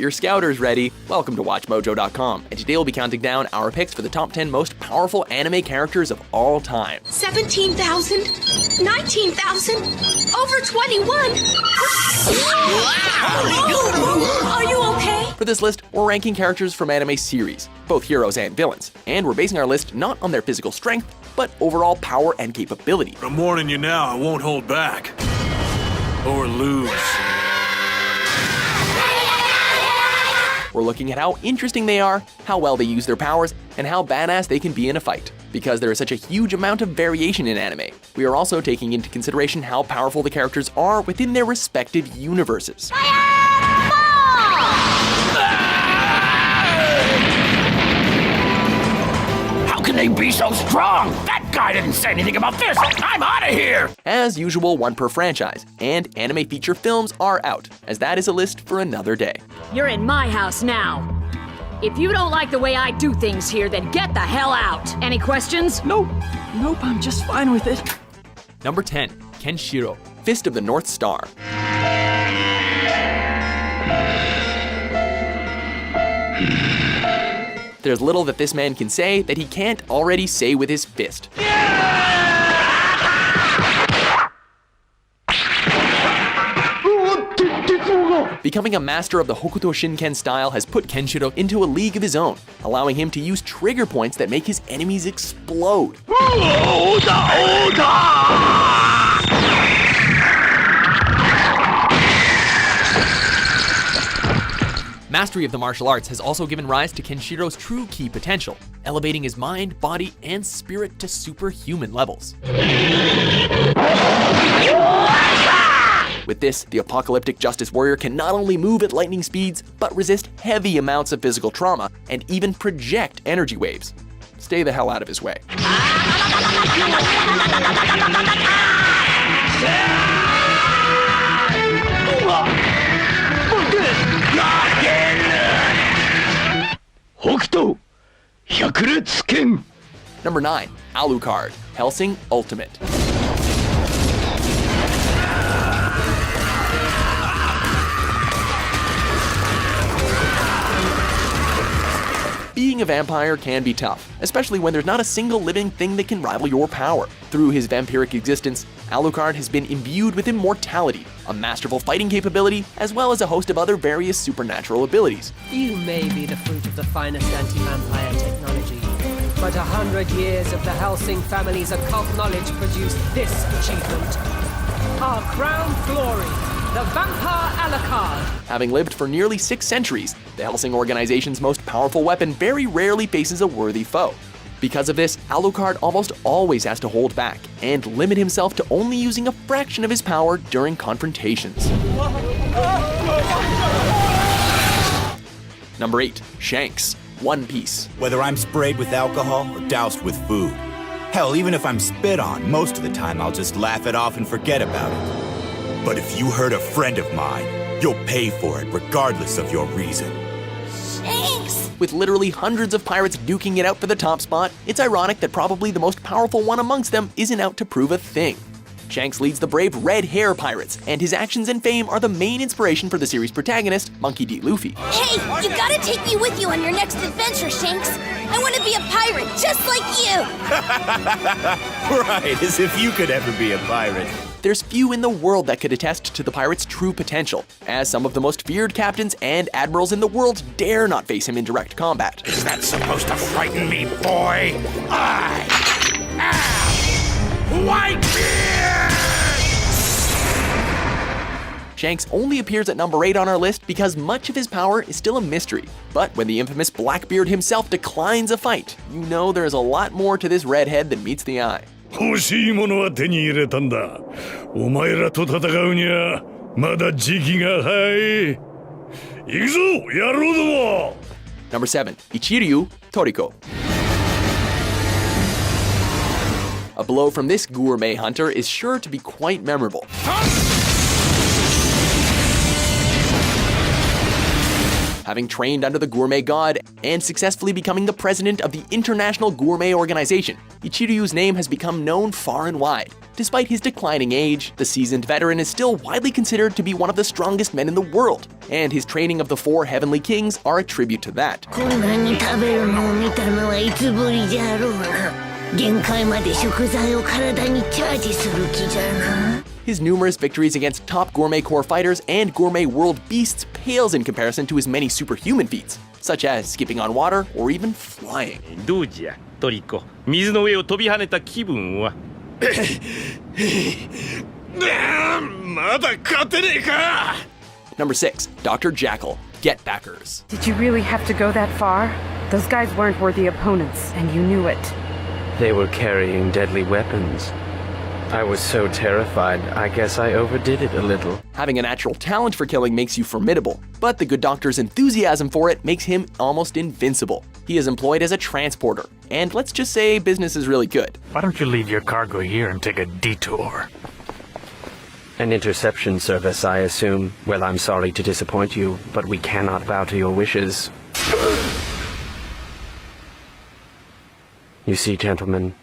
your scouters ready. Welcome to WatchMojo.com, and today we'll be counting down our picks for the top 10 most powerful anime characters of all time. 17,000, 19,000, over 21. Are you okay? For this list, we're ranking characters from anime series, both heroes and villains, and we're basing our list not on their physical strength, but overall power and capability. I'm warning you now, I won't hold back. Or lose. We're looking at how interesting they are, how well they use their powers, and how badass they can be in a fight. Because there is such a huge amount of variation in anime, we are also taking into consideration how powerful the characters are within their respective universes. How can they be so strong? That guy didn't say anything about this! I'm out of here! As usual, one per franchise, and anime feature films are out, as that is a list for another day. You're in my house now. If you don't like the way I do things here, then get the hell out. Any questions? Nope, I'm just fine with it. Number 10, Kenshiro, Fist of the North Star. There's little that this man can say that he can't already say with his fist. Becoming a master of the Hokuto Shinken style has put Kenshiro into a league of his own, allowing him to use trigger points that make his enemies explode. Mastery of the martial arts has also given rise to Kenshiro's true ki potential, elevating his mind, body, and spirit to superhuman levels. With this, the apocalyptic justice warrior can not only move at lightning speeds, but resist heavy amounts of physical trauma and even project energy waves. Stay the hell out of his way. Number 9, Alucard, Hellsing Ultimate. Being a vampire can be tough, especially when there's not a single living thing that can rival your power. Through his vampiric existence, Alucard has been imbued with immortality, a masterful fighting capability, as well as a host of other various supernatural abilities. You may be the fruit of the finest anti-vampire technology, but 100 years of the Hellsing family's occult knowledge produced this achievement. Our crown glory, the Vampire Alucard. Having lived for nearly 6 centuries, the Hellsing organization's most powerful weapon very rarely faces a worthy foe. Because of this, Alucard almost always has to hold back and limit himself to only using a fraction of his power during confrontations. Number 8, Shanks, One Piece. Whether I'm sprayed with alcohol or doused with food. Hell, even if I'm spit on, most of the time I'll just laugh it off and forget about it. But if you hurt a friend of mine, you'll pay for it regardless of your reason. Thanks. With literally hundreds of pirates duking it out for the top spot, it's ironic that probably the most powerful one amongst them isn't out to prove a thing. Shanks leads the brave Red Hair Pirates, and his actions and fame are the main inspiration for the series protagonist, Monkey D. Luffy. Hey, you gotta take me with you on your next adventure, Shanks. I want to be a pirate just like you. Right, as if you could ever be a pirate. There's few in the world that could attest to the pirate's true potential, as some of the most feared captains and admirals in the world dare not face him in direct combat. Is that supposed to frighten me, boy? I am Whitebeard! Shanks only appears at number 8 on our list because much of his power is still a mystery. But when the infamous Blackbeard himself declines a fight, you know there is a lot more to this redhead than meets the eye. 欲しいものは手に入れたんだ。お前らと戦うにはまだ時期が早い。行くぞ、野郎ども! Number 7, Ichiryu Toriko. A blow from this gourmet hunter is sure to be quite memorable. having trained under the gourmet god and successfully becoming the president of the International Gourmet Organization. Ichiryu's name has become known far and wide. Despite his declining age, the seasoned veteran is still widely considered to be one of the strongest men in the world, and his training of the 4 heavenly kings are a tribute to that. こんなに食べるのを見たのはいつぶりじゃろうな。限界まで食材を体にチャージする気じゃな。 His numerous victories against top gourmet core fighters and gourmet world beasts pales in comparison to his many superhuman feats, such as skipping on water or even flying. どうじゃトリコ、水の上を飛び跳ねた気分は。まだ勝てねえか。 Number 6, Dr. Jackal, Get Backers. Did you really have to go that far? Those guys weren't worthy opponents, and you knew it. They were carrying deadly weapons. I was so terrified, I guess I overdid it a little. Having a natural talent for killing makes you formidable, but the good doctor's enthusiasm for it makes him almost invincible. He is employed as a transporter, and let's just say business is really good. Why don't you leave your cargo here and take a detour? An interception service, I assume. Well, I'm sorry to disappoint you, but we cannot bow to your wishes. You see, gentlemen,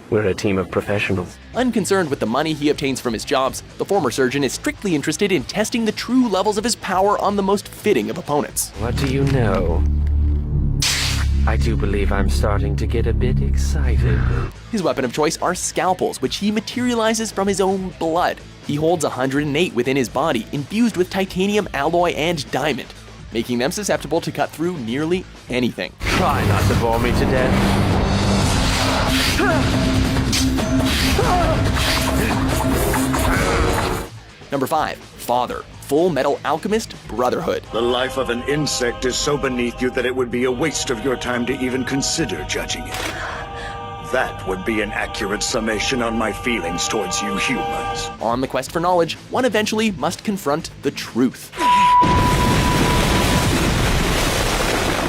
we're a team of professionals. Unconcerned with the money he obtains from his jobs, the former surgeon is strictly interested in testing the true levels of his power on the most fitting of opponents. What do you know? I do believe I'm starting to get a bit excited. His weapon of choice are scalpels, which he materializes from his own blood. He holds 108 within his body, infused with titanium alloy and diamond, making them susceptible to cut through nearly anything. Try not to bore me to death. Number 5, Father, Full Metal Alchemist Brotherhood. The life of an insect is so beneath you that it would be a waste of your time to even consider judging it. That would be an accurate summation on my feelings towards you humans. On the quest for knowledge, one eventually must confront the truth.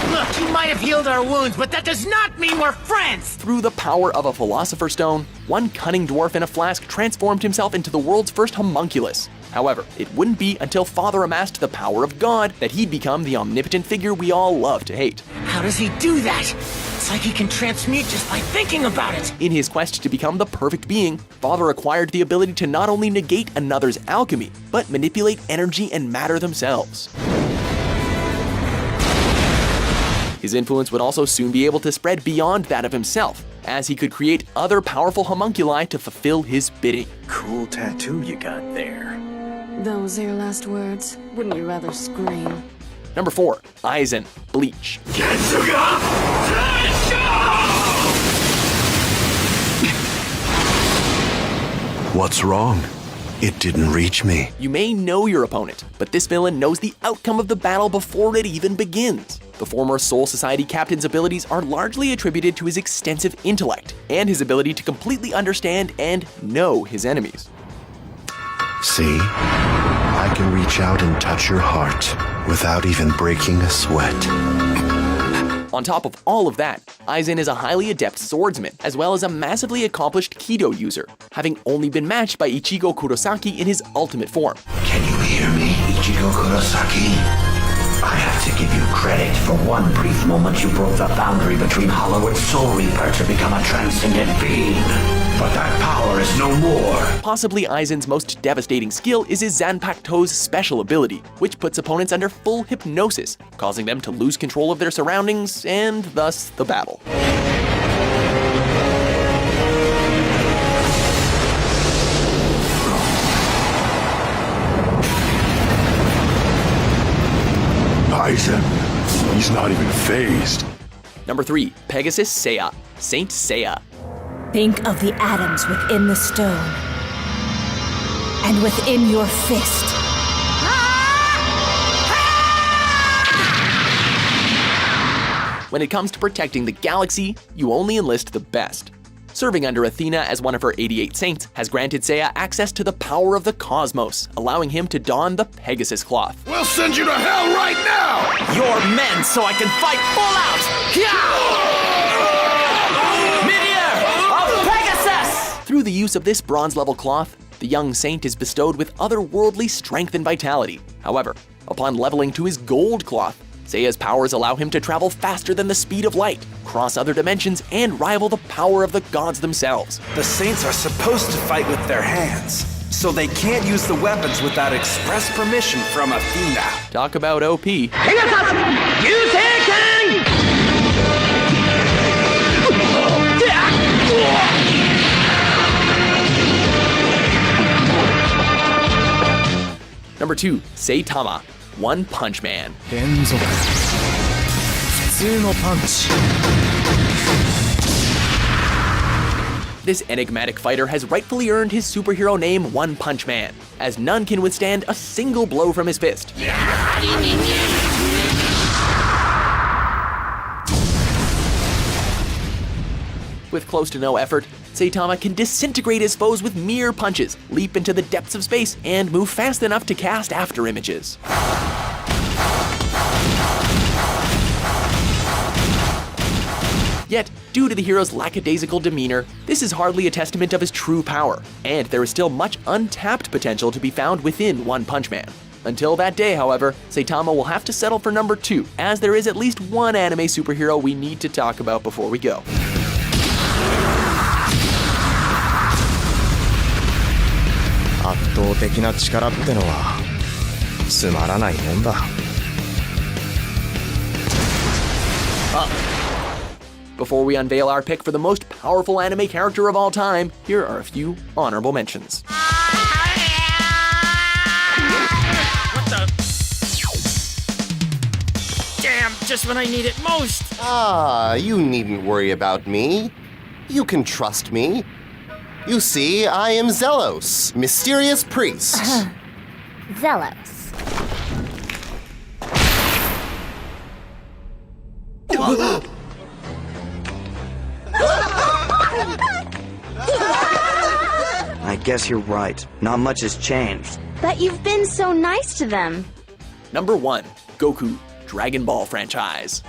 Look, you might have healed our wounds, but that does not mean we're friends! Through the power of a Philosopher's Stone, one cunning dwarf in a flask transformed himself into the world's first homunculus. However, it wouldn't be until Father amassed the power of God that he'd become the omnipotent figure we all love to hate. How does he do that? It's like he can transmute just by thinking about it. In his quest to become the perfect being, Father acquired the ability to not only negate another's alchemy, but manipulate energy and matter themselves. His influence would also soon be able to spread beyond that of himself, as he could create other powerful homunculi to fulfill his bidding. Cool tattoo you got there. Those are your last words? Wouldn't you rather scream? Number 4, Aizen, Bleach. What's wrong? It didn't reach me. You may know your opponent, but this villain knows the outcome of the battle before it even begins. The former Soul Society captain's abilities are largely attributed to his extensive intellect and his ability to completely understand and know his enemies. See? I can reach out and touch your heart without even breaking a sweat. On top of all of that, Aizen is a highly adept swordsman, as well as a massively accomplished Kido user, having only been matched by Ichigo Kurosaki in his ultimate form. Can you hear me, Ichigo Kurosaki? I have to give you credit for one brief moment you broke the boundary between Hollow and Soul Reaper to become a transcendent being. But that power is no more. Possibly Aizen's most devastating skill is his Zanpakuto's special ability, which puts opponents under full hypnosis, causing them to lose control of their surroundings and thus the battle. Aizen, he's not even phased. Number 3, Pegasus Seiya, Saint Seiya. Think of the atoms within the stone and within your fist. When it comes to protecting the galaxy, you only enlist the best. Serving under Athena as one of her 88 saints has granted Seiya access to the power of the cosmos, allowing him to don the Pegasus cloth. We'll send you to hell right now! You're men, so I can fight full out! Meteor of Pegasus! Through the use of this bronze-level cloth, the young saint is bestowed with otherworldly strength and vitality. However, upon leveling to his gold cloth, Seiya's powers allow him to travel faster than the speed of light, cross other dimensions, and rival the power of the gods themselves. The saints are supposed to fight with their hands, so they can't use the weapons without express permission from Athena. Talk about OP. Number 2, Saitama, One Punch Man. This enigmatic fighter has rightfully earned his superhero name One Punch Man, as none can withstand a single blow from his fist. With close to no effort, Saitama can disintegrate his foes with mere punches, leap into the depths of space, and move fast enough to cast after images. Yet, due to the hero's lackadaisical demeanor, this is hardly a testament of his true power, and there is still much untapped potential to be found within One Punch Man. Until that day, however, Saitama will have to settle for number 2, as there is at least one anime superhero we need to talk about before we go. Before we unveil our pick for the most powerful anime character of all time, here are a few honorable mentions. What the? Damn, just when I need it most. Ah, you needn't worry about me. You can trust me. You see, I am Zelos, mysterious priest. Zelos. I guess you're right. Not much has changed. But you've been so nice to them. Number 1, Goku, Dragon Ball franchise.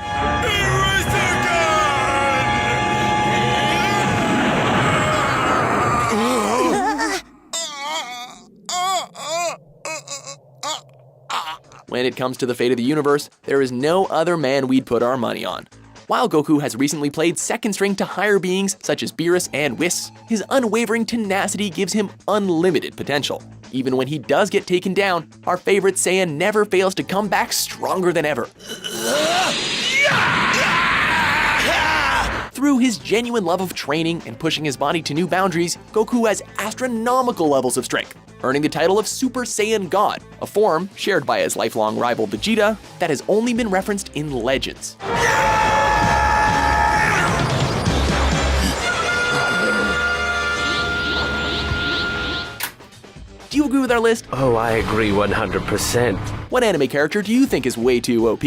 When it comes to the fate of the universe, there is no other man we'd put our money on. While Goku has recently played second string to higher beings such as Beerus and Whis, his unwavering tenacity gives him unlimited potential. Even when he does get taken down, our favorite Saiyan never fails to come back stronger than ever. Through his genuine love of training and pushing his body to new boundaries, Goku has astronomical levels of strength, earning the title of Super Saiyan God, a form shared by his lifelong rival Vegeta that has only been referenced in legends. Do you agree with our list? Oh, I agree 100%. What anime character do you think is way too OP?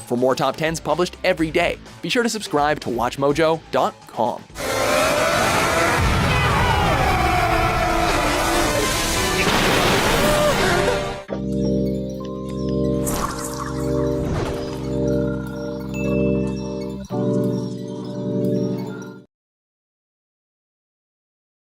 For more top 10s published every day, be sure to subscribe to WatchMojo.com.